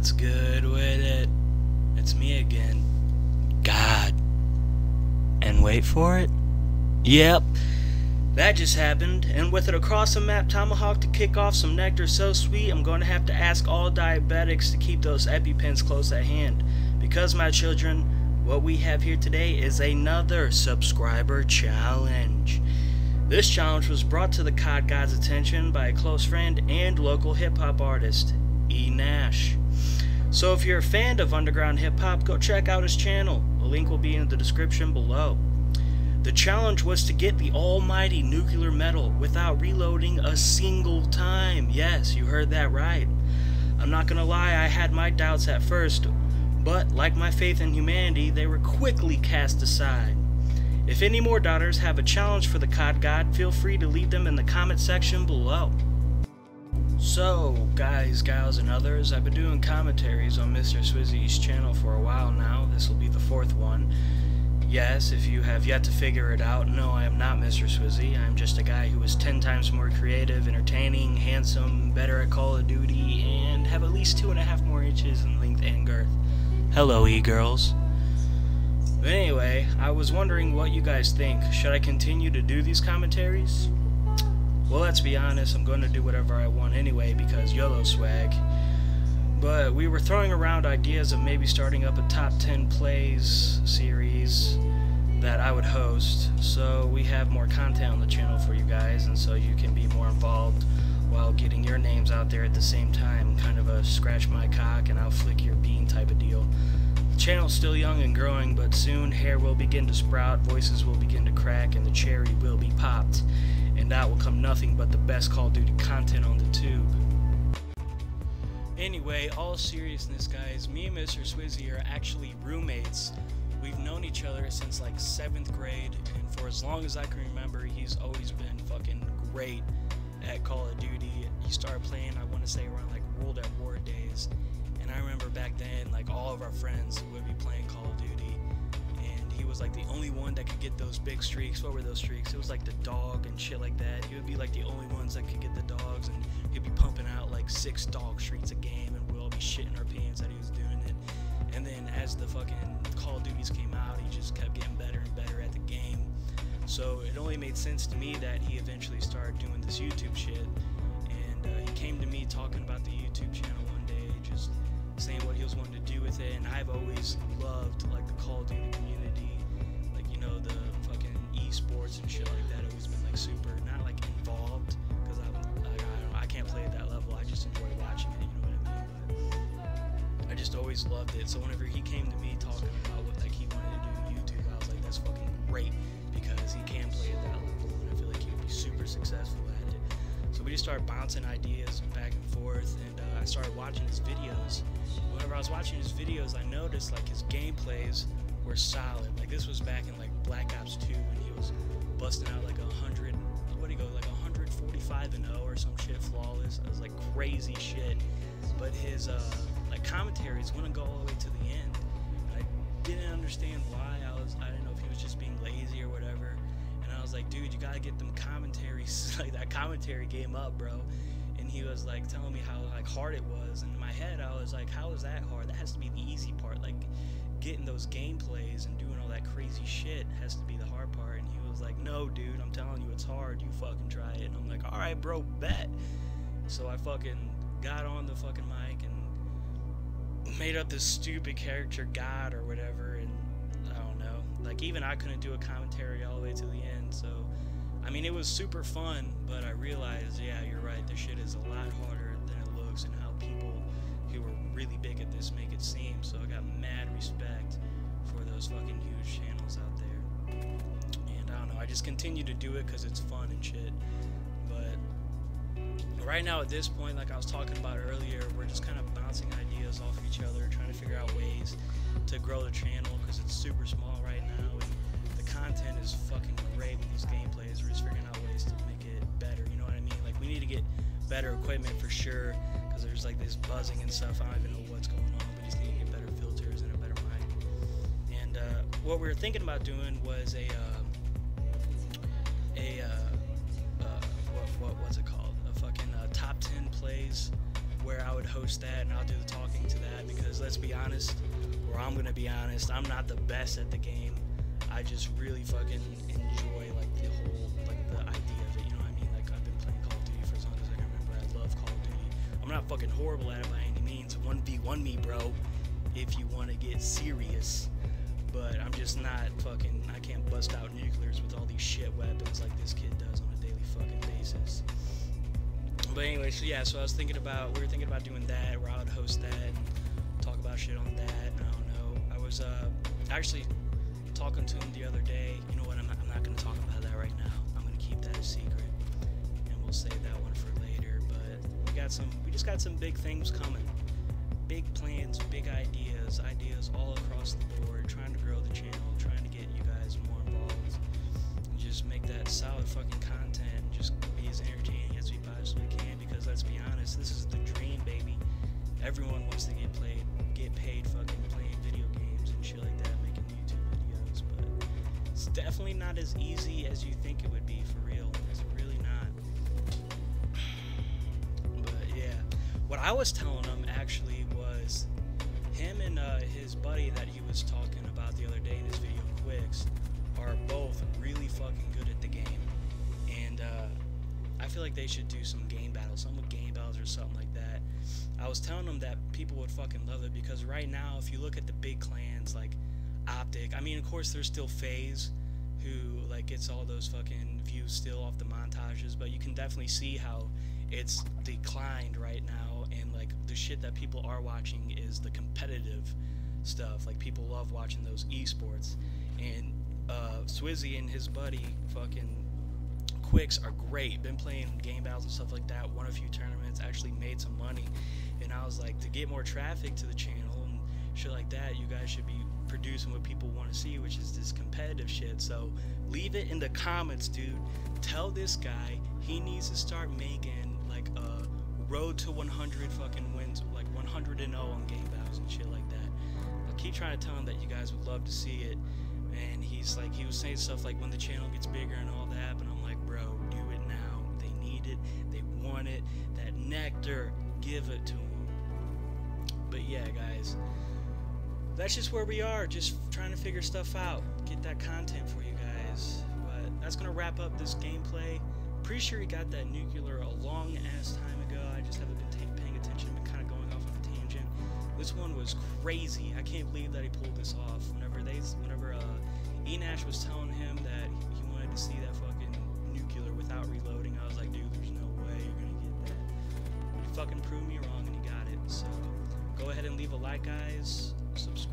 What's good with it? It's me again. God. And wait for it. Yep. That just happened, and with it across the map tomahawk to kick off some nectar so sweet, I'm going to have to ask all diabetics to keep those EpiPens close at hand. Because, my children, what we have here today is another subscriber challenge. This challenge was brought to the COD God's attention by a close friend and local hip-hop artist, E. Nash. So if you're a fan of underground hip-hop, go check out his channel. The link will be in the description below. The challenge was to get the almighty nuclear medal without reloading a single time. Yes, you heard that right. I'm not gonna lie, I had my doubts at first, but like my faith in humanity, they were quickly cast aside. If any more doubters have a challenge for the COD God, feel free to leave them in the comment section below. So, guys, gals, and others, I've been doing commentaries on Mr. Swizy's channel for a while now. This will be the fourth one. Yes, if you have yet to figure it out, no, I am not Mr. Swizy. I'm just a guy who is 10 times more creative, entertaining, handsome, better at Call of Duty, and have at least 2.5 more inches in length and girth. Hello, e-girls. But anyway, I was wondering what you guys think. Should I continue to do these commentaries? Well, let's be honest, I'm going to do whatever I want anyway because YOLO swag. But we were throwing around ideas of maybe starting up a top 10 plays series that I would host, so we have more content on the channel for you guys, and so you can be more involved while getting your names out there at the same time. Kind of a scratch my cock and I'll flick your bean type of deal. The channel's still young and growing, but soon hair will begin to sprout, voices will begin to crack, and the cherry will be popped. And out will come nothing but the best Call of Duty content on the tube. Anyway, all seriousness, guys, me and Mr. Swizy are actually roommates. We've known each other since like 7th grade, and for as long as I can remember, he's always been fucking great at Call of Duty. He started playing, I want to say, around like World at War days, and I remember back then, like, all of our friends would be playing Call of Duty, and he was like the only one that could get those big streaks. What were those streaks? It was like the dog and shit like that. He would be like the only ones that could get the dogs, and he'd be pumping out like 6 dog streaks a game, and we'll all be shitting our pants that he was doing it. And then as the fucking Call of Duties came out, he just kept getting better and better at the game. So it only made sense to me that he eventually started doing this YouTube shit. And he came to me talking about the YouTube channel one day, just saying what he was wanting to do with it. And I've always loved like the Call of Duty community, like, you know, the fucking esports and shit like that. Always been like super, not like involved, because I can't play at that level. I just enjoy watching it, you know what I mean? But I just always loved it. So whenever he came to me talking about what like he wanted to do with YouTube, I was like, that's fucking great, because he can play at that level, and I feel like he would be super successful at it. So we just started bouncing ideas back and forth, and I started watching his videos. Whenever I was watching his videos, I noticed like his gameplays were solid. Like, this was back in like Black Ops 2 when he was busting out like 100, what do you go, like 145-0 or some shit, flawless. It was like crazy shit. But his like commentaries wouldn't go all the way to the end. And I didn't understand why. I didn't know if he was just being lazy or whatever. And I was like, dude, you gotta get them commentaries, like that commentary game up, bro. And he was like telling me how like hard it was, and in my head I was like, how is that hard? That has to be the easy part. Like, getting those gameplays and doing all that crazy shit has to be the hard part. And he was like, no, dude, I'm telling you, it's hard. You fucking try it. And I'm like, all right, bro, bet. So I fucking got on the fucking mic and made up this stupid character God or whatever, and I don't know, like, even I couldn't do a commentary all the way to the end. So I mean, it was super fun, but I realized, yeah, you're right, this shit is a lot harder than it looks, and how people who are really big at this make it seem. So I got mad respect for those fucking huge channels out there. And I don't know, I just continue to do it because it's fun and shit. But right now at this point, like I was talking about earlier, we're just kind of bouncing ideas off each other, trying to figure out ways to grow the channel, because it's super small right now, and the content is fucking great with these gameplays. We're just figuring out ways to make it better, you know what I mean? Like, we need to get better equipment for sure, because there's like this buzzing and stuff. I don't even know what's going on. We just need to get better filters and a better mic. And what we were thinking about doing was what's it called? A fucking top 10 plays where I would host that and I'll do the talking to that, because let's be honest, or I'm gonna be honest, I'm not the best at the game. I just really fucking enjoy like the whole, like the idea of it, you know what I mean? Like I've been playing Call of Duty for as long as I can remember. I love Call of Duty. I'm not fucking horrible at it by any means. 1v1 me, bro, if you want to get serious. But I'm just not fucking, I can't bust out nuclears with all these shit weapons like this kid does on a daily fucking basis. But anyway, so yeah, so I was thinking about, we were thinking about doing that, where I would host that and talk about shit on that. I don't know. I was actually talking to him the other day. You know what? I'm not going to talk about that right now. I'm going to keep that a secret, and we'll save that one for later. But we just got some big things coming, big plans, big ideas all across the board. Trying to grow the channel, trying to get you guys more involved, and just make that solid fucking content, and just be as entertaining as we possibly can. Because let's be honest, this is the dream, baby. Everyone wants to get paid fucking playing video games and shit like that, making YouTube videos, but it's definitely not as easy as you think it would be, for real. It's really not. But yeah, what I was telling him actually was him and his buddy that he was talking about the other day in his video, Quicks, are both really fucking good at the game, and I feel like they should do some game battles, or something like that. I was telling them that people would fucking love it, because right now, if you look at the big clans like Optic, I mean, of course, there's still FaZe, who like gets all those fucking views still off the montages, but you can definitely see how it's declined right now, and like the shit that people are watching is the competitive stuff. Like people love watching those esports, and Swizy and his buddy fucking Quicks are great. Been playing game battles and stuff like that. Won a few tournaments. Actually made some money. And I was like, to get more traffic to the channel and shit like that, you guys should be producing what people want to see, which is this competitive shit. So leave it in the comments, dude. Tell this guy he needs to start making like a road to 100 fucking wins, like 100-0 on game battles and shit like that. I keep trying to tell him that you guys would love to see it. And he's like, he was saying stuff like when the channel gets bigger and all that, but I'm like, bro, do it now. They need it, they want it, that nectar, give it to them. But yeah, guys, that's just where we are, just trying to figure stuff out, get that content for you guys. But that's gonna wrap up this gameplay. Pretty sure he got that nuclear a long ass time ago. I just haven't been paying attention, been kind of going off on a tangent. This one was crazy. I can't believe that he pulled this off. Whenever Enash was telling him that he wanted to see that fucking nuclear without reloading, I was like, dude, there's no way you're gonna get that. You fucking proved me wrong, and he got it. So go ahead and leave a like, guys. Subscribe.